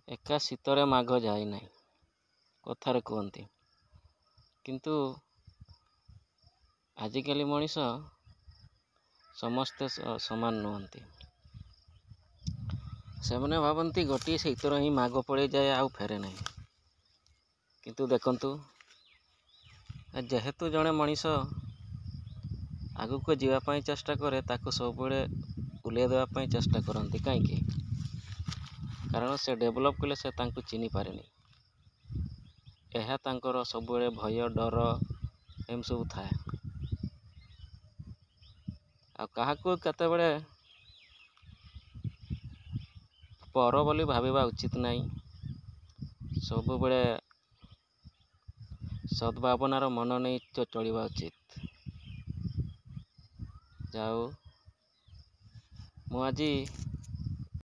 ଏକା ଶୀତରେ ମାଘ ଯାଇ ନାହିଁ କଥାରେ କୁହନ୍ତି, କିନ୍ତୁ ଆଜିକାଲି ମଣିଷ ସମସ୍ତେ ସମାନ ନୁହନ୍ତି। ସେମାନେ ଭାବନ୍ତି ଗୋଟିଏ ଶୀତରେ ହିଁ ମାଘ ପଳେଇଯାଏ ଆଉ ଫେରେ ନାହିଁ। କିନ୍ତୁ ଦେଖନ୍ତୁ, ଯେହେତୁ ଜଣେ ମଣିଷ ଆଗକୁ ଯିବା ପାଇଁ ଚେଷ୍ଟା କରେ, ତାକୁ ସବୁବେଳେ ଓହ୍ଲେଇ ଦେବା ପାଇଁ ଚେଷ୍ଟା କରନ୍ତି। କାହିଁକି? କାରଣ ସେ ଡେଭଲପ୍ କଲେ ସେ ତାଙ୍କୁ ଚିହ୍ନି ପାରେନି। ଏହା ତାଙ୍କର ସବୁବେଳେ ଭୟ, ଡର ଏମିତି ସବୁ ଥାଏ। ଆଉ କାହାକୁ କେତେବେଳେ ପର ବୋଲି ଭାବିବା ଉଚିତ ନାହିଁ। ସବୁବେଳେ ସଦ୍ଭାବନାର ମନ ନେଇ ଚଳିବା ଉଚିତ। ଯାଉ ମୁଁ ଆଜି